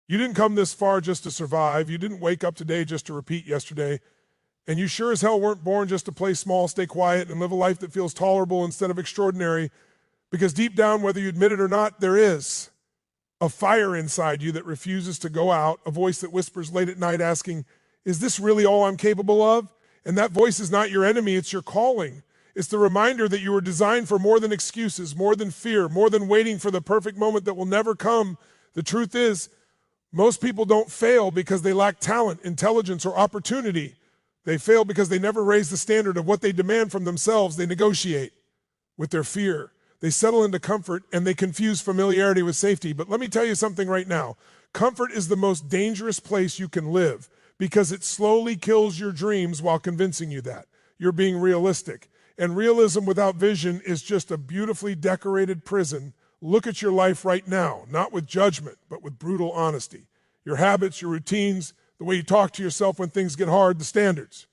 You didn't come this far just to survive. You didn't wake up today just to repeat yesterday. And you sure as hell weren't born just to play small, stay quiet, and live a life that feels tolerable instead of extraordinary. Because deep down, whether you admit it or not, there is a fire inside you that refuses to go out, a voice that whispers late at night asking, is this really all I'm capable of? And that voice is not your enemy, it's your calling. It's the reminder that you were designed for more than excuses, more than fear, more than waiting for the perfect moment that will never come. The truth is, most people don't fail because they lack talent, intelligence, or opportunity. They fail because they never raise the standard of what they demand from themselves. They negotiate with their fear. They settle into comfort, and they confuse familiarity with safety. But let me tell you something right now. Comfort is the most dangerous place you can live because it slowly kills your dreams while convincing you that. You're being realistic. And realism without vision is just a beautifully decorated prison. Look at your life right now, not with judgment, but with brutal honesty. Your habits, your routines, the way you talk to yourself when things get hard, the standards.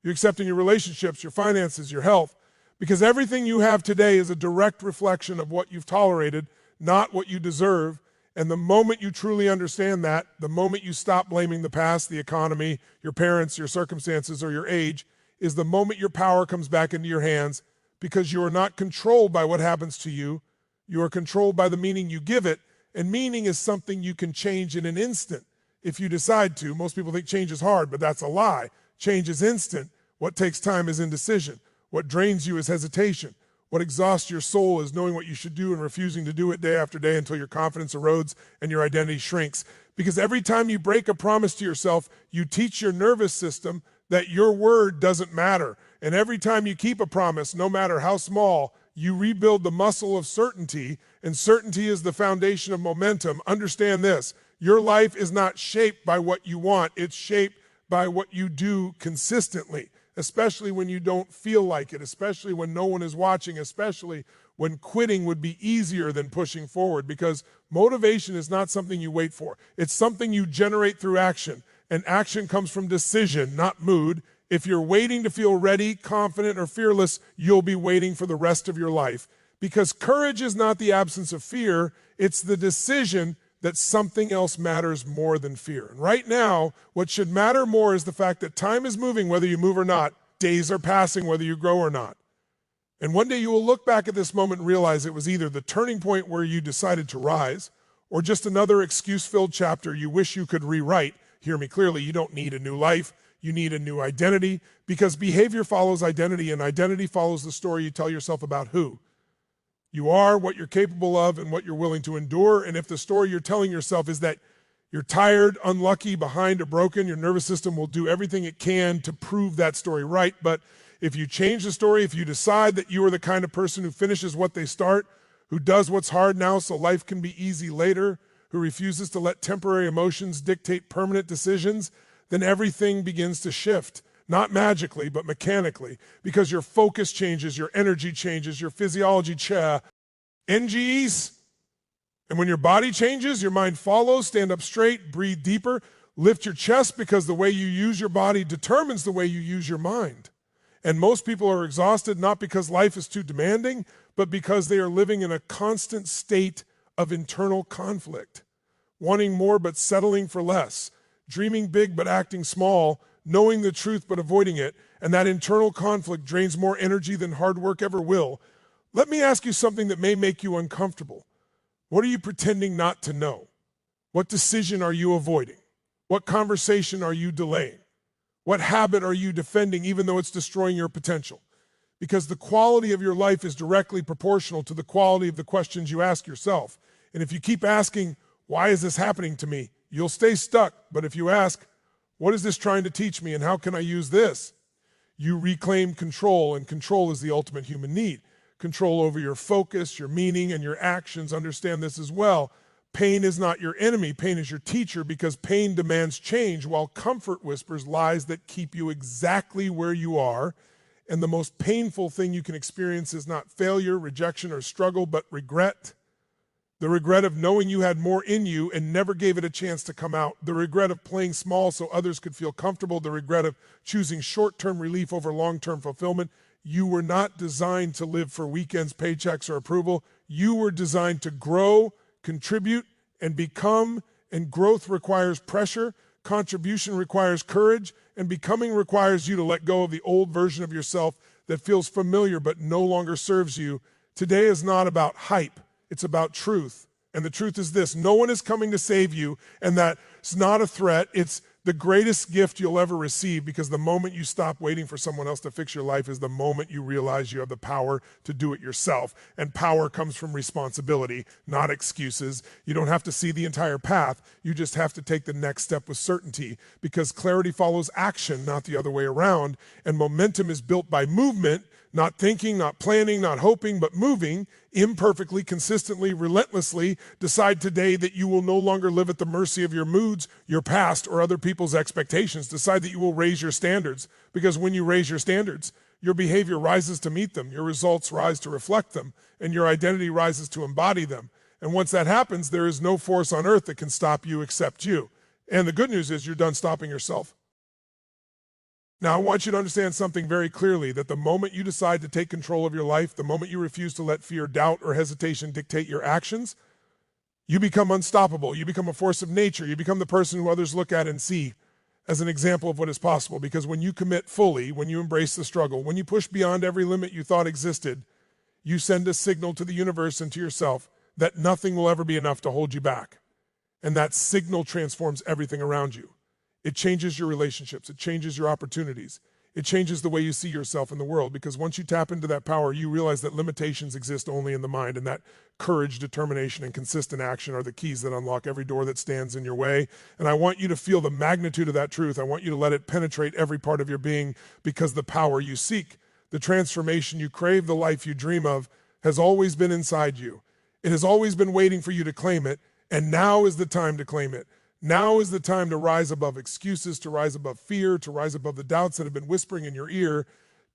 You accept in your relationships, your finances, your health. Because everything you have today is a direct reflection of what you've tolerated, not what you deserve. And the moment you truly understand that, the moment you stop blaming the past, the economy, your parents, your circumstances, or your age, is the moment your power comes back into your hands, because you are not controlled by what happens to you. You are controlled by the meaning you give it, and meaning is something you can change in an instant if you decide to. Most people think change is hard, but that's a lie. Change is instant. What takes time is indecision. What drains you is hesitation. What exhausts your soul is knowing what you should do and refusing to do it day after day until your confidence erodes and your identity shrinks. Because every time you break a promise to yourself, you teach your nervous system that your word doesn't matter. And every time you keep a promise, no matter how small, you rebuild the muscle of certainty, and certainty is the foundation of momentum. Understand this, your life is not shaped by what you want, it's shaped by what you do consistently, especially when you don't feel like it, especially when no one is watching, especially when quitting would be easier than pushing forward, because motivation is not something you wait for. It's something you generate through action, and action comes from decision, not mood. If you're waiting to feel ready, confident, or fearless, you'll be waiting for the rest of your life. Because courage is not the absence of fear, it's the decision that something else matters more than fear. And right now, what should matter more is the fact that time is moving whether you move or not. Days are passing whether you grow or not. And one day you will look back at this moment and realize it was either the turning point where you decided to rise, or just another excuse-filled chapter you wish you could rewrite. Hear me clearly, you don't need a new life. You need a new identity, because behavior follows identity, and identity follows the story you tell yourself about who you are, what you're capable of, and what you're willing to endure. And if the story you're telling yourself is that you're tired, unlucky, behind, or broken, your nervous system will do everything it can to prove that story right. But if you change the story, if you decide that you are the kind of person who finishes what they start, who does what's hard now so life can be easy later, who refuses to let temporary emotions dictate permanent decisions, then everything begins to shift. Not magically, but mechanically, because your focus changes, your energy changes, your physiology NGEs. And when your body changes, your mind follows. Stand up straight, breathe deeper, lift your chest, because the way you use your body determines the way you use your mind. And most people are exhausted not because life is too demanding, but because they are living in a constant state of internal conflict, wanting more but settling for less, dreaming big but acting small, knowing the truth but avoiding it, and that internal conflict drains more energy than hard work ever will. Let me ask you something that may make you uncomfortable. What are you pretending not to know? What decision are you avoiding? What conversation are you delaying? What habit are you defending even though it's destroying your potential? Because the quality of your life is directly proportional to the quality of the questions you ask yourself. And if you keep asking, why is this happening to me? You'll stay stuck. But if you ask, what is this trying to teach me and how can I use this? You reclaim control, and control is the ultimate human need. Control over your focus, your meaning, and your actions. Understand this as well. Pain is not your enemy. Pain is your teacher, because pain demands change, while comfort whispers lies that keep you exactly where you are. And the most painful thing you can experience is not failure, rejection, or struggle, but regret. The regret of knowing you had more in you and never gave it a chance to come out. The regret of playing small so others could feel comfortable. The regret of choosing short-term relief over long-term fulfillment. You were not designed to live for weekends, paychecks, or approval. You were designed to grow, contribute, and become And growth requires pressure, contribution requires courage, and becoming requires you to let go of the old version of yourself that feels familiar but no longer serves you. Today is not about hype, it's about truth. And the truth is this: no one is coming to save you, and that's not a threat. It's the greatest gift you'll ever receive, because the moment you stop waiting for someone else to fix your life is the moment you realize you have the power to do it yourself. And power comes from responsibility, not excuses. You don't have to see the entire path. You just have to take the next step with certainty, because clarity follows action, not the other way around. And momentum is built by movement, not thinking, not planning, not hoping, but moving imperfectly, consistently, relentlessly. Decide today that you will no longer live at the mercy of your moods, your past, or other people's expectations. Decide that you will raise your standards, because when you raise your standards, your behavior rises to meet them, your results rise to reflect them, and your identity rises to embody them. And once that happens, there is no force on earth that can stop you except you. And the good news is you're done stopping yourself. Now, I want you to understand something very clearly, that the moment you decide to take control of your life, the moment you refuse to let fear, doubt, or hesitation dictate your actions, you become unstoppable. You become a force of nature. You become the person who others look at and see as an example of what is possible. Because when you commit fully, when you embrace the struggle, when you push beyond every limit you thought existed, you send a signal to the universe and to yourself that nothing will ever be enough to hold you back. And that signal transforms everything around you. It changes your relationships. It changes your opportunities. It changes the way you see yourself in the world, because once you tap into that power, you realize that limitations exist only in the mind, and that courage, determination, and consistent action are the keys that unlock every door that stands in your way. And I want you to feel the magnitude of that truth. I want you to let it penetrate every part of your being, because the power you seek, the transformation you crave, the life you dream of, has always been inside you. It has always been waiting for you to claim it, and now is the time to claim it. Now is the time to rise above excuses, to rise above fear, to rise above the doubts that have been whispering in your ear,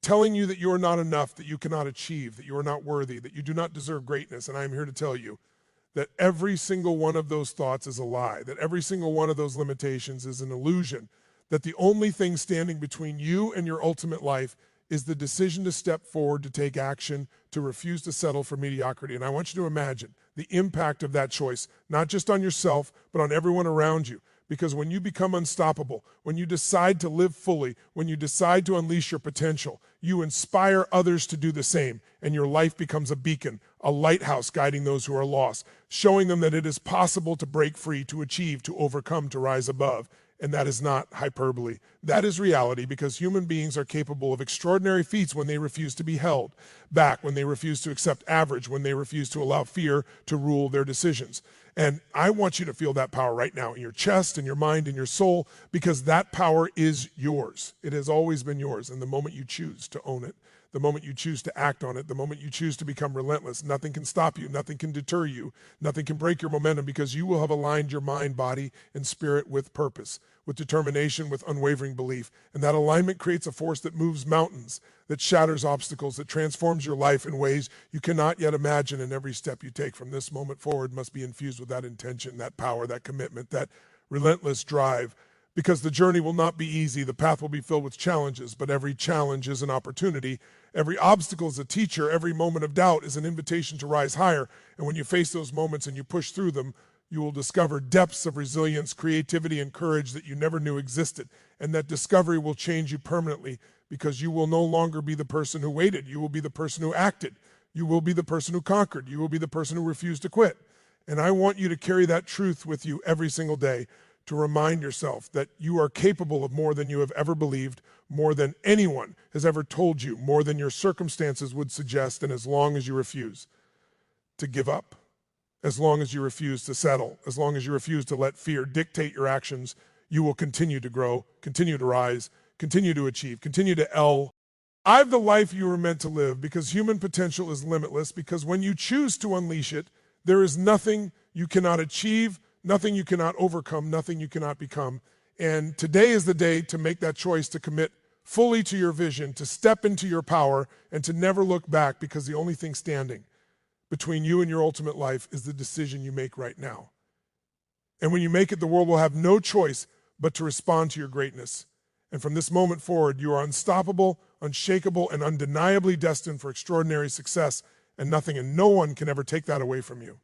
telling you that you are not enough, that you cannot achieve, that you are not worthy, that you do not deserve greatness. And I am here to tell you that every single one of those thoughts is a lie, that every single one of those limitations is an illusion, that the only thing standing between you and your ultimate life is the decision to step forward, to take action, to refuse to settle for mediocrity. And I want you to imagine the impact of that choice, not just on yourself, but on everyone around you. Because when you become unstoppable, when you decide to live fully, when you decide to unleash your potential, you inspire others to do the same, and your life becomes a beacon, a lighthouse guiding those who are lost, showing them that it is possible to break free, to achieve, to overcome, to rise above. And that is not hyperbole. That is reality, because human beings are capable of extraordinary feats when they refuse to be held back, when they refuse to accept average, when they refuse to allow fear to rule their decisions. And I want you to feel that power right now in your chest, in your mind, in your soul, because that power is yours. It has always been yours. And the moment you choose to own it, the moment you choose to act on it, the moment you choose to become relentless, nothing can stop you, nothing can deter you, nothing can break your momentum, because you will have aligned your mind, body, and spirit with purpose, with determination, with unwavering belief. And that alignment creates a force that moves mountains, that shatters obstacles, that transforms your life in ways you cannot yet imagine. And every step you take from this moment forward must be infused with that intention, that power, that commitment, that relentless drive. Because the journey will not be easy. The path will be filled with challenges, but every challenge is an opportunity. Every obstacle is a teacher. Every moment of doubt is an invitation to rise higher. And when you face those moments and you push through them, you will discover depths of resilience, creativity, and courage that you never knew existed. And that discovery will change you permanently, because you will no longer be the person who waited. You will be the person who acted. You will be the person who conquered. You will be the person who refused to quit. And I want you to carry that truth with you every single day, to remind yourself that you are capable of more than you have ever believed, more than anyone has ever told you, more than your circumstances would suggest. And as long as you refuse to give up, as long as you refuse to settle, as long as you refuse to let fear dictate your actions, you will continue to grow, continue to rise, continue to achieve, continue to I've the life you were meant to live, because human potential is limitless, because when you choose to unleash it, there is nothing you cannot achieve, nothing you cannot overcome, nothing you cannot become. And today is the day to make that choice, to commit fully to your vision, to step into your power, and to never look back, because the only thing standing between you and your ultimate life is the decision you make right now. And when you make it, the world will have no choice but to respond to your greatness. And from this moment forward, you are unstoppable, unshakable, and undeniably destined for extraordinary success, and nothing and no one can ever take that away from you.